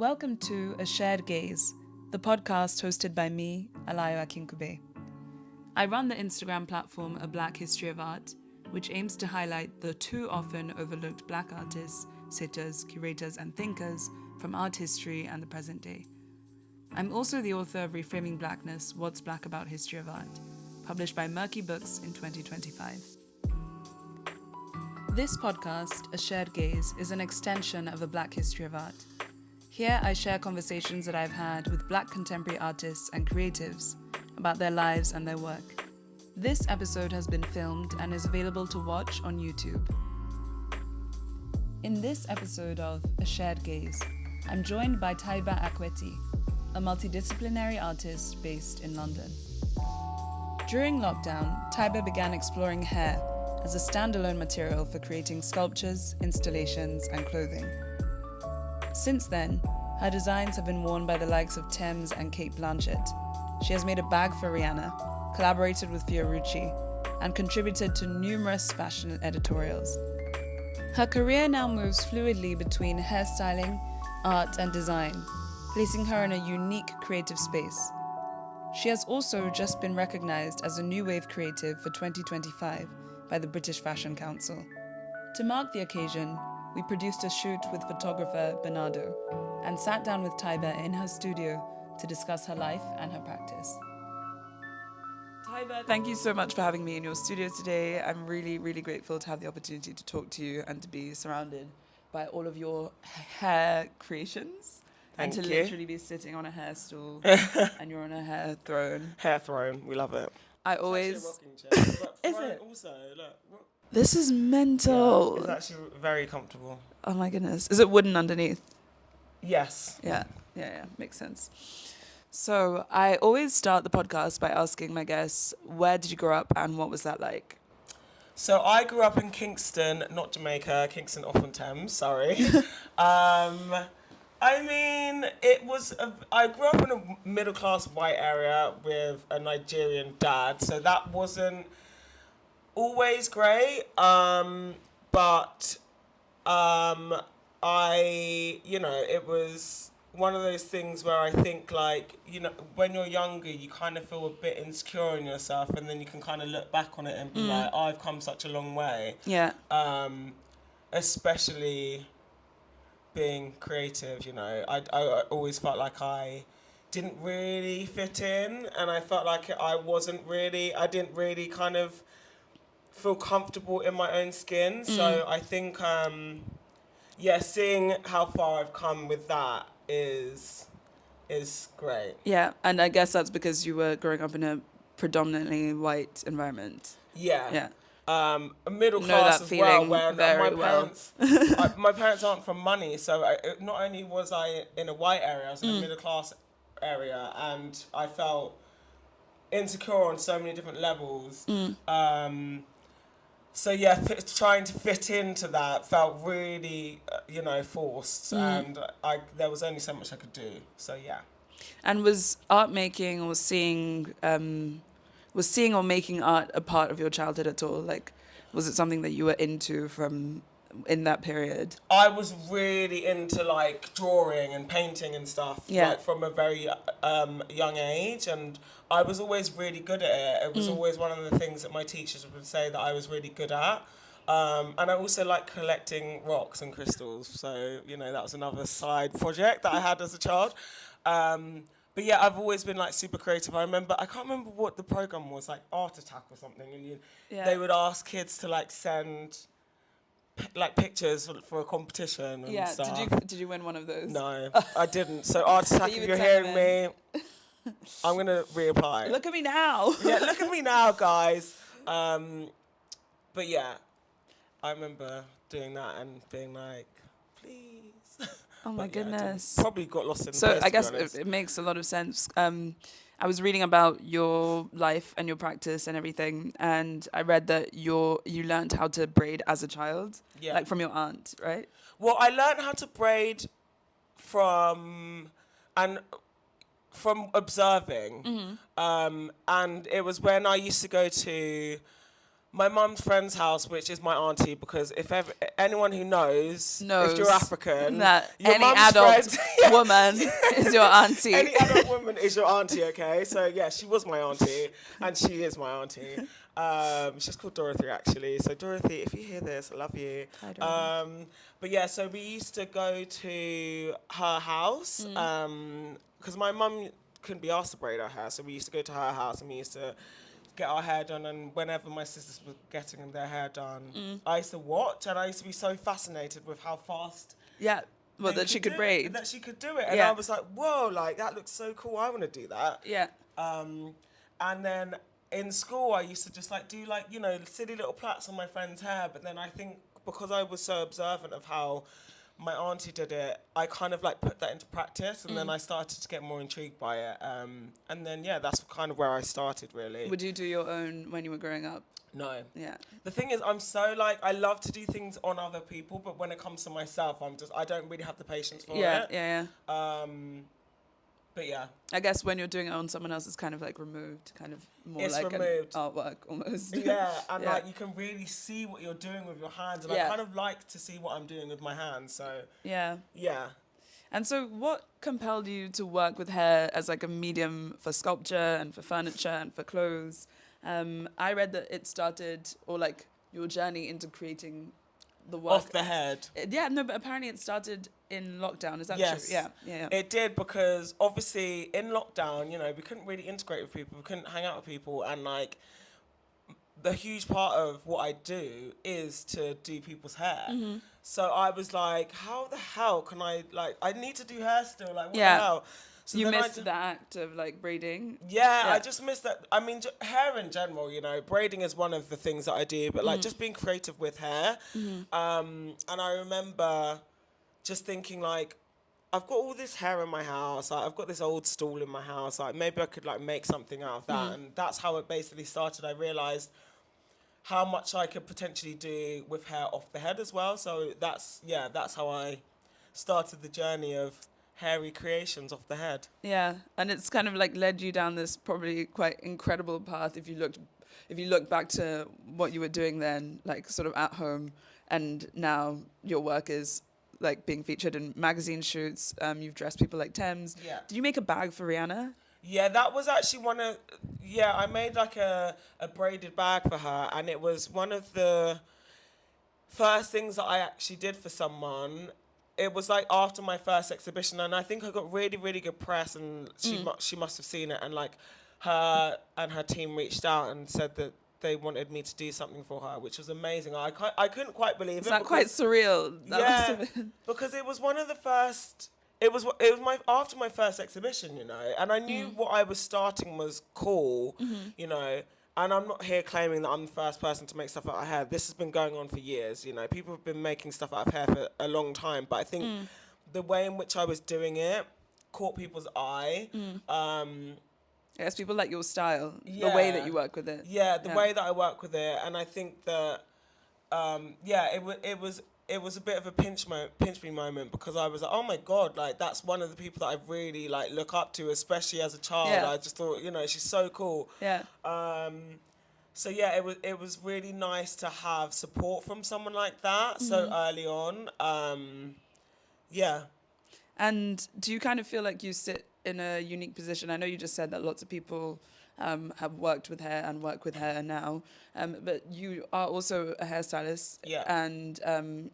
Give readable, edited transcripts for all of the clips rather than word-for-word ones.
Welcome to A Shared Gaze, the podcast hosted by me, Alayo. I run the Instagram platform A Black History of Art, which aims to highlight the too often overlooked Black artists, sitters, curators, and thinkers from art history and the present day. I'm also the author of Reframing Blackness, What's Black About History of Art, published by Murky Books in 2025. This podcast, A Shared Gaze, is an extension of A Black History of Art. Here I share conversations that I've had with Black contemporary artists and creatives about their lives and their work. This episode has been filmed and is available to watch on YouTube. In this episode of A Shared Gaze, I'm joined by Taiba Akhuetie, a multidisciplinary artist based in London. During lockdown, Taiba began exploring hair as a standalone material for creating sculptures, installations, and clothing. Since then, her designs have been worn by the likes of Tems and Cate Blanchett. She has made a bag for Rihanna, collaborated with Fiorucci, and contributed to numerous fashion editorials. Her career now moves fluidly between hairstyling, art, and design, placing her in a unique creative space. She has also just been recognized as a New Wave Creative for 2025 by the British Fashion Council. To mark the occasion, we produced a shoot with photographer Bernardo and sat down with Taiba in her studio to discuss her life and her practice. Taiba, thank you so much for having me in your studio today. I'm really, really grateful to have the opportunity to talk to you and to be surrounded by all of your hair creations. Thank and to you. literally be sitting on a hair stool and you're on a hair throne. Hair throne, we love it. I always... It's actually a rocking chair. Is it? Also, look. This is mental. Yeah, it's actually very comfortable. Oh my goodness. Is it wooden underneath? Yes. Yeah. Makes sense. So I always start the podcast by asking my guests, where did you grow up and what was that like? So I grew up in Kingston, not Jamaica, Kingston upon Thames, sorry. I grew up in a middle-class white area with a Nigerian dad, so that wasn't always great, it was one of those things where I think, when you're younger, you kind of feel a bit insecure in yourself, and then you can kind of look back on it and be like, oh, I've come such a long way. Yeah. Especially being creative, I always felt like I didn't really fit in, and I felt like I didn't really kind of feel comfortable in my own skin. So I think, seeing how far I've come with that is great. Yeah, and I guess that's because you were growing up in a predominantly white environment. Yeah. A middle class as well, where my parents aren't from money, so not only was I in a white area, I was in a middle class area, and I felt insecure on so many different levels. Trying to fit into that felt really, forced, and there was only so much I could do. So yeah. And was art making or seeing or making art a part of your childhood at all? Like, was it something that you were into from in that period? I was really into drawing and painting and stuff, from a very young age, and I was always really good at it. It was always one of the things that my teachers would say that I was really good at. And I also like collecting rocks and crystals, so that was another side project that I had as a child. But yeah, I've always been super creative. I can't remember what the program was, Art Attack or something, and they would ask kids to send pictures for a competition and stuff. Did you win one of those? No, I didn't. So Art Attack, if you're hearing me, I'm gonna reapply. Look at me now. Yeah, look at me now, guys. But yeah, I remember doing that and being like, please. Oh my goodness. Probably got lost in the So place, I guess to be honest. it makes a lot of sense. I was reading about your life and your practice and everything, and I read that you learned how to braid as a child, from your aunt, right? Well, I learned how to braid from observing, and it was when I used to go to My mum's friend's house, which is my auntie, because if ever, anyone who knows if you're African, that your any mum's adult friend, woman is your auntie. Any adult woman is your auntie, okay? So yeah, she was my auntie, and she is my auntie. She's called Dorothy, actually. So Dorothy, if you hear this, I love you. Hi, Dorothy. But yeah, so we used to go to her house, because my mum couldn't be asked to braid her hair, so we used to go to her house and we used to get our hair done. And whenever my sisters were getting their hair done, I used to watch, and I used to be so fascinated with how fast. Yeah. Well, that she could braid. That she could do it. And I was like, whoa, like, that looks so cool. I want to do that. Yeah. And then in school, I used to just, like, do, like, you know, silly little plaits on my friend's hair. But then I think because I was so observant of how my auntie did it, I kind of, like, put that into practice. And then I started to get more intrigued by it. And then, yeah, that's kind of where I started, really. Would you do your own when you were growing up? No. Yeah. The thing is, I'm so, like, I love to do things on other people, but when it comes to myself, I don't really have the patience for it. Yeah. But yeah. I guess when you're doing it on someone else, it's kind of like removed, kind of more It's like removed. an artwork almost. Yeah, and like you can really see what you're doing with your hands, and I kind of like to see what I'm doing with my hands, so. Yeah. Yeah. And so what compelled you to work with hair as like a medium for sculpture and for furniture and for clothes? I read that it started, or like your journey into creating the work. Off the head. Yeah, no, but apparently it started in lockdown. Is that Yes. true? Yeah. It did, because obviously in lockdown, you know, we couldn't really integrate with people, we couldn't hang out with people, and like the huge part of what I do is to do people's hair. So I was like, how the hell can I, like, I need to do hair still, like, what the hell? So you missed the act of like braiding. Yeah, I just missed that. I mean, hair in general, you know, braiding is one of the things that I do, but like just being creative with hair. And I remember just thinking, like, I've got all this hair in my house. Like, I've got this old stool in my house. Like, maybe I could like make something out of that. And that's how it basically started. I realized how much I could potentially do with hair off the head as well. So that's how I started the journey of hairy creations off the head. Yeah, and it's kind of like led you down this probably quite incredible path if you look back to what you were doing then, like sort of at home, and now your work is like being featured in magazine shoots. You've dressed people like Tems. Yeah. Did you make a bag for Rihanna? Yeah, that was actually I made like a braided bag for her, and it was one of the first things that I actually did for someone. It was like after my first exhibition, and I think I got really, really good press, and she must have seen it, and like her and her team reached out and said that they wanted me to do something for her, which was amazing. I couldn't quite believe it. Is that quite surreal? Because it was one of the first. It was after my first exhibition, you know, and I knew what I was starting was cool, you know. And I'm not here claiming that I'm the first person to make stuff out of hair. This has been going on for years, you know. People have been making stuff out of hair for a long time. But I think the way in which I was doing it caught people's eye. Yes, people like your style, the way that you work with it. Yeah, the way that I work with it. And I think that, it was a bit of a pinch me moment, because I was like, oh my God, like that's one of the people that I really like look up to, especially as a child. Yeah. I just thought, you know, she's so cool. Yeah. So yeah, it was really nice to have support from someone like that so early on. Yeah. And do you kind of feel like you sit in a unique position? I know you just said that lots of people have worked with hair and work with hair now, but you are also a hairstylist, and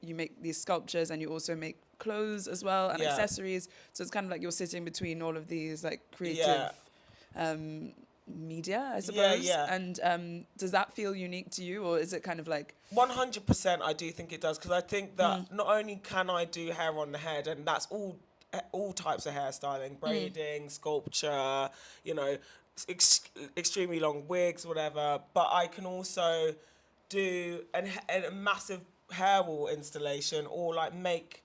you make these sculptures, and you also make clothes as well, and accessories. So it's kind of like you're sitting between all of these like creative media, I suppose. Yeah. And does that feel unique to you, or is it kind of like 100%? I do think it does, because I think that not only can I do hair on the head, and that's all types of hairstyling, braiding, sculpture, you know, extremely long wigs, whatever, but I can also do a massive hair wall installation, or like make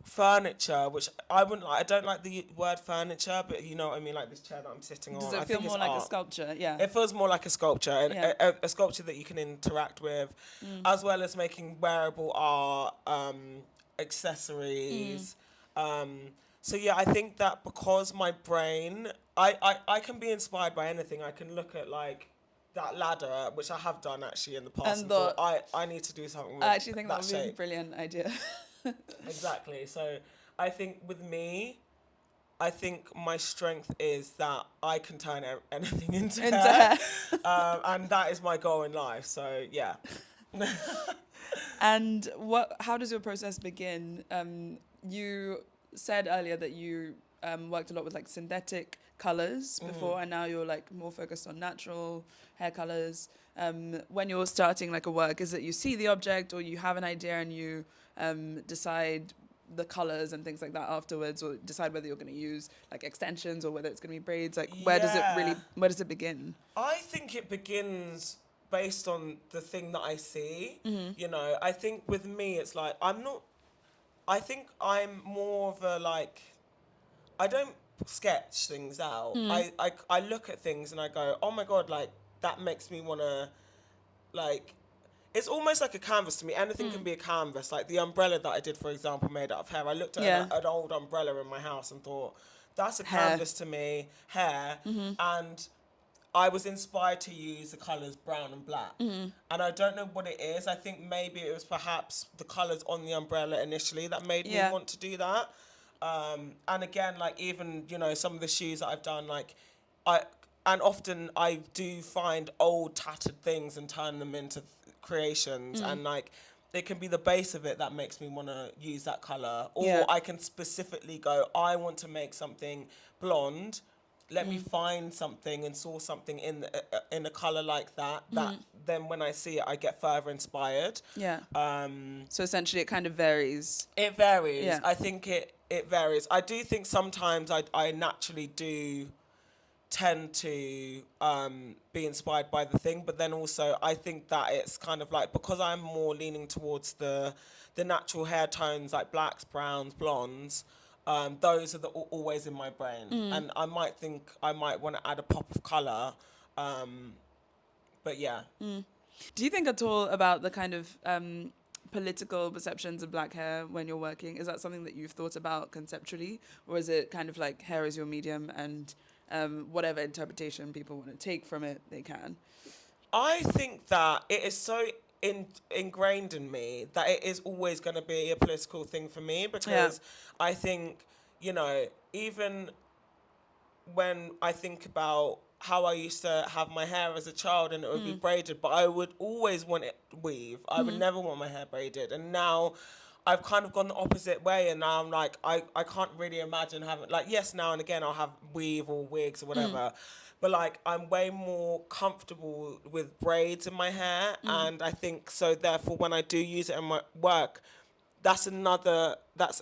furniture, which I wouldn't like. I don't like the word furniture, but you know what I mean, like this chair that I'm sitting on. Does it feel more like a sculpture? Yeah. It feels more like a sculpture, and a sculpture that you can interact with, as well as making wearable art, accessories. So yeah, I think that because my brain, I can be inspired by anything. I can look at like that ladder, which I have done actually in the past, and thought, I need to do something with I actually think that would shape. be a brilliant idea. Exactly. So I think with me, I think my strength is that I can turn anything into hair. And that is my goal in life. So yeah. And how does your process begin? You said earlier that you worked a lot with like synthetic colors before, and now you're like more focused on natural hair colors. When you're starting like a work, is it you see the object or you have an idea and you decide the colors and things like that afterwards, or decide whether you're going to use like extensions or whether it's going to be braids? Like where does it begin? I think it begins based on the thing that I see. You know, I think with me it's like I think I'm more of a like, I don't sketch things out. I look at things and I go, oh my God, like that makes me want to, like, it's almost like a canvas to me. Anything can be a canvas. Like the umbrella that I did, for example, made out of hair. I looked at an old umbrella in my house and thought, that's a canvas to me, hair. And I was inspired to use the colours brown and black. And I don't know what it is. I think maybe it was perhaps the colours on the umbrella initially that made me want to do that. And again, like even, you know, some of the shoes that I've done, like often I do find old tattered things and turn them into creations, and like it can be the base of it that makes me want to use that color, or I can specifically go, I want to make something blonde, let me find something and source something in a color like that then when I see it I get further inspired. So essentially it kind of varies. It varies. I think it varies. I do think sometimes I naturally do tend to be inspired by the thing, but then also I think that it's kind of like, because I'm more leaning towards the natural hair tones like blacks, browns, blondes, those are always in my brain, and I might think I might want to add a pop of colour, but yeah. Do you think at all about the kind of political perceptions of black hair when you're working? Is that something that you've thought about conceptually, or is it kind of like hair is your medium and whatever interpretation people want to take from it, they can? I think that it is so ingrained in me that it is always going to be a political thing for me, because I think, you know, even when I think about how I used to have my hair as a child and it would be braided, but I would always want it weave. I would never want my hair braided. And now I've kind of gone the opposite way, and now I'm like, I can't really imagine having, like, yes, now and again I'll have weave or wigs or whatever, but like I'm way more comfortable with braids in my hair, and I think so therefore when I do use it in my work, that's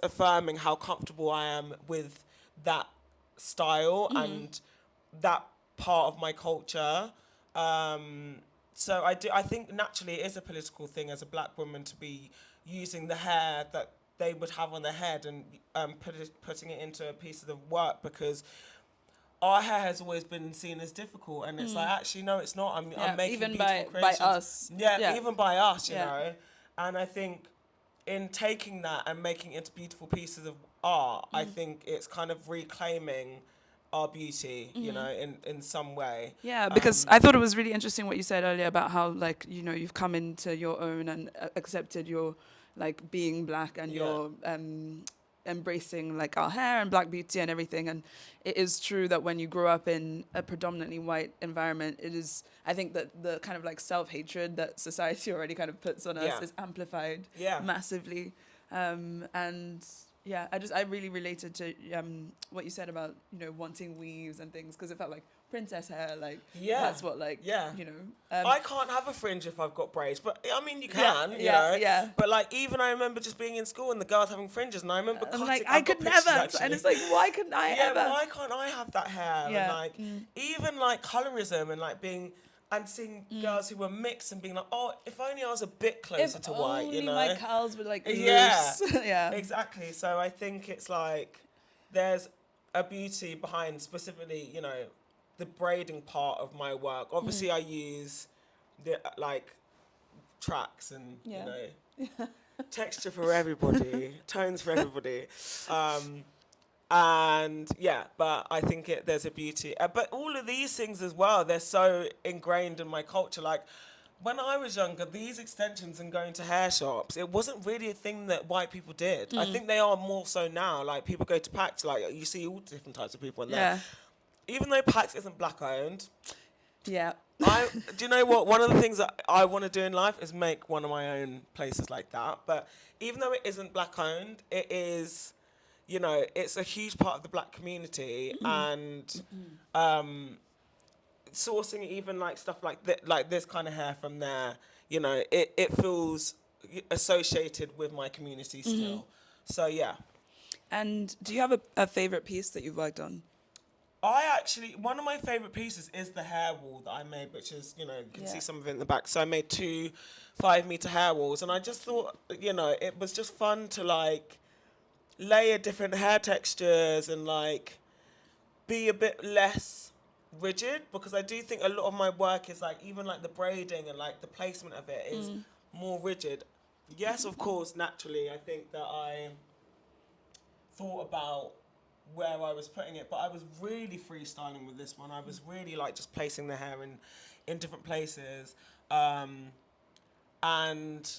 affirming how comfortable I am with that style and that part of my culture. So I think naturally it is a political thing as a black woman to be using the hair that they would have on their head and putting it into a piece of the work, because our hair has always been seen as difficult, and it's like, actually no, it's not. I'm making even beautiful by creations. us. Even by us, you know. And I think in taking that and making it into beautiful pieces of art, I think it's kind of reclaiming our beauty, you know, in some way. Yeah, because I thought it was really interesting what you said earlier about how, like, you know, you've come into your own and accepted your, like, being black, and you're embracing, like, our hair and black beauty and everything. And it is true that when you grow up in a predominantly white environment, it is, I think that the kind of, like, self-hatred that society already kind of puts on us is amplified massively. And yeah, I really related to what you said about, you know, wanting weaves and things, because it felt like princess hair, like that's what, like, you know. I can't have a fringe if I've got braids, but I mean you can, you know. But like even I remember just being in school and the girls having fringes, and I remember cutting. Like I could never, actually. And it's like, why couldn't I ever? Why can't I have that hair? And like even like colorism and like being. And seeing girls who were mixed and being like, oh, if only I was a bit closer to white, you know. If only my curls were like loose. Yeah, exactly. So I think it's like there's a beauty behind specifically, you know, the braiding part of my work. Obviously, I use the like tracks and you know texture for everybody, tones for everybody. And yeah, but I think there's a beauty. But all of these things as well, they're so ingrained in my culture. Like when I was younger, these extensions and going to hair shops, it wasn't really a thing that white people did. I think they are more so now. Like people go to Pax, like you see all different types of people in there. Even though Pax isn't black owned, yeah. Do you know what? One of the things that I want to do in life is make one of my own places like that. But even though it isn't black owned, it is, you know, it's a huge part of the black community, and sourcing even like stuff like this kind of hair from there, you know, it feels associated with my community still. So yeah. And do you have a favorite piece that you've worked on? One of my favourite pieces is the hair wall that I made, which is, you know, you can see some of it in the back. So I made 2 5-meter hair walls, and I just thought, you know, it was just fun to like layer different hair textures and like be a bit less rigid, because I do think a lot of my work is like, even like the braiding and like the placement of it is more rigid. Yes, of course, naturally, I think that I thought about where I was putting it, but I was really freestyling with this one. I was really like just placing the hair in different places, and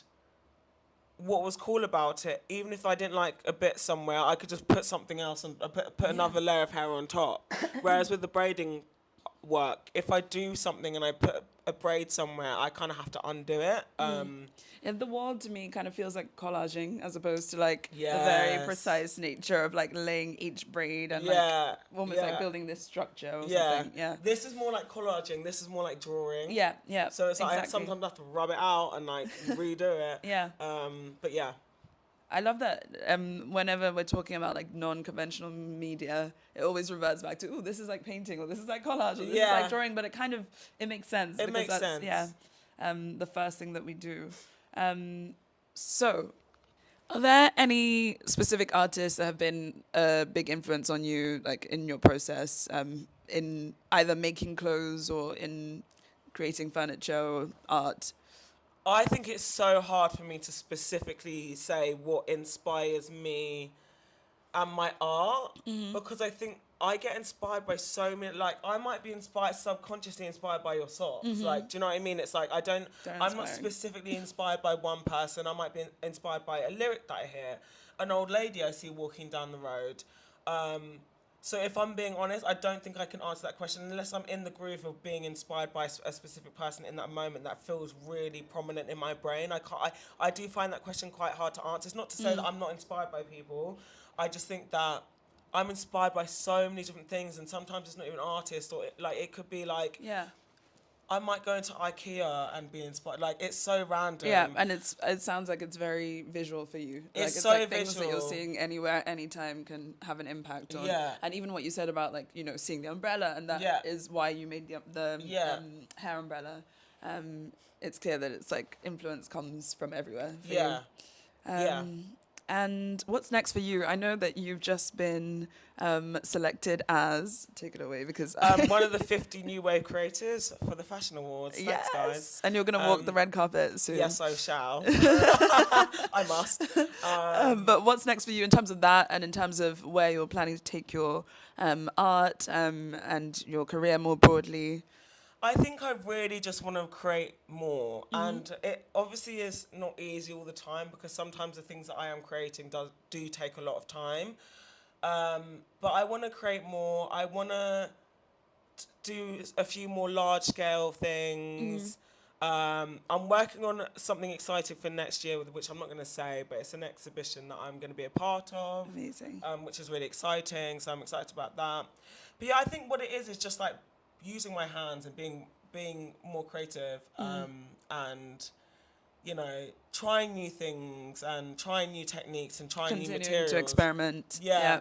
what was cool about it, even if I didn't like a bit somewhere, I could just put something else and put another layer of hair on top. Whereas with the braiding work, if I do something and I put a braid somewhere, I kind of have to undo it. And the wall to me kind of feels like collaging, as opposed to like the very precise nature of like laying each braid and like almost like building this structure or something. Yeah. This is more like collaging. This is more like drawing. Yeah. Yeah. So it's like I sometimes have to rub it out and like redo it. Yeah. But yeah. I love that whenever we're talking about like non-conventional media, it always reverts back to, this is like painting, or this is like collage, or this is like drawing, but it makes sense. It makes sense. Yeah, the first thing that we do. So, are there any specific artists that have been a big influence on you, like in your process, in either making clothes or in creating furniture or art? I think it's so hard for me to specifically say what inspires me and my art, because I think I get inspired by so many, like I might be subconsciously inspired by your socks. Like, do you know what I mean? It's like I'm not specifically inspired by one person. I might be inspired by a lyric that I hear, an old lady I see walking down the road. So if I'm being honest, I don't think I can answer that question unless I'm in the groove of being inspired by a specific person in that moment that feels really prominent in my brain. I do find that question quite hard to answer. It's not to say that I'm not inspired by people. I just think that I'm inspired by so many different things, and sometimes it's not even artists, or it could be like I might go into IKEA and be inspired. Like, it's so random. Yeah, and it sounds like it's very visual for you. It's like so things visual. that you're seeing anywhere, anytime can have an impact on. Yeah. And even what you said about, like, you know, seeing the umbrella, and that is why you made the hair umbrella. It's clear that it's like influence comes from everywhere for you. And what's next for you? I know that you've just been selected as, take it away, because one of the 50 new wave creators for the Fashion Awards. Thanks, guys. And you're going to walk the red carpet soon. Yes, I shall. I must. But what's next for you in terms of that, and in terms of where you're planning to take your art and your career more broadly? I think I really just want to create more, and it obviously is not easy all the time, because sometimes the things that I am creating do take a lot of time, but I want to create more. I want to do a few more large-scale things. I'm working on something exciting for next year, which I'm not going to say, but it's an exhibition that I'm going to be a part of. Amazing. Which is really exciting, so I'm excited about that. But yeah, I think what it is just like using my hands and being more creative, and, you know, trying new things and trying new techniques and trying new materials. To experiment. Yeah.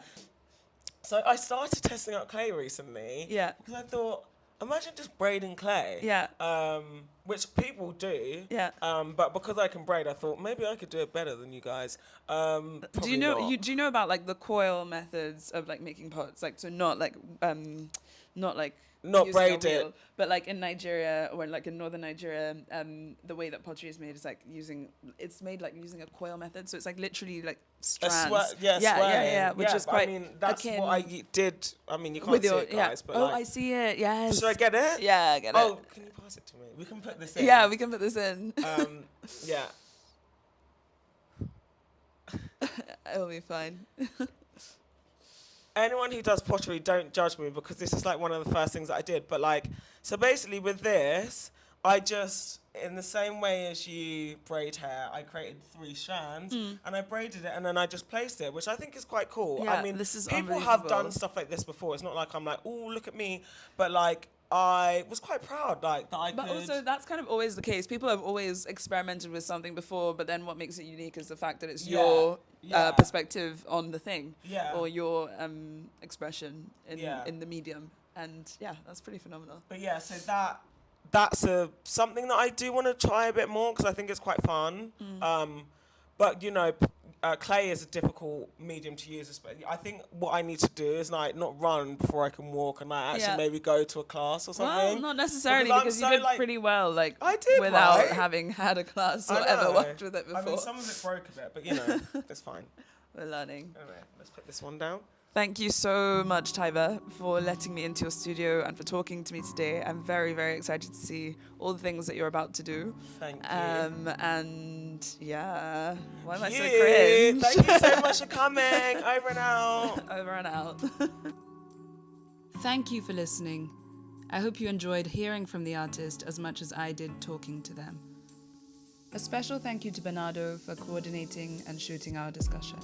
So I started testing out clay recently. Yeah. Because I thought, imagine just braiding clay. Yeah. Which people do. Yeah. But because I can braid, I thought maybe I could do it better than you guys. Do you know about like the coil methods of like making pots? Like, so not like not using a braided. wheel. But like in Nigeria or like in northern Nigeria, the way that pottery is made is like it's made like using a coil method. So it's like literally like strands. Yeah, which is quite. I mean, that's akin what I did. I mean, you can't with see your it, guys, but oh, like, I see it. Yes. should I get it? Yeah, I get it. Oh, can you pass it to me? We can put this in. Yeah, we can put this in. Yeah. It'll be fine. Anyone who does pottery, don't judge me, because this is like one of the first things that I did. But like, so basically with this, I just, in the same way as you braid hair, I created 3 strands and I braided it and then I just placed it, which I think is quite cool. Yeah, I mean, this is people have done stuff like this before. It's not like I'm like, oh, look at me. But like, I was quite proud, like, that I But could. also, that's kind of always the case. People have always experimented with something before, but then what makes it unique is the fact that it's your perspective on the thing, or your expression in the medium. And yeah, that's pretty phenomenal. But yeah, so that's something that I do want to try a bit more, because I think it's quite fun. But you know, clay is a difficult medium to use. I think what I need to do is like not run before I can walk, and like actually maybe go to a class or something. Well, not necessarily, because you did pretty well, like I did, without right? having had a class or ever worked with it before. I mean, some of it broke a bit, but you know, it's fine. We're learning. Anyway, let's put this one down. Thank you so much, Taiba, for letting me into your studio and for talking to me today. I'm very, very excited to see all the things that you're about to do. Thank you. And yeah, why am I so cringe? Thank you so much for coming. Over and out. Over and out. Thank you for listening. I hope you enjoyed hearing from the artist as much as I did talking to them. A special thank you to Bernardo for coordinating and shooting our discussion.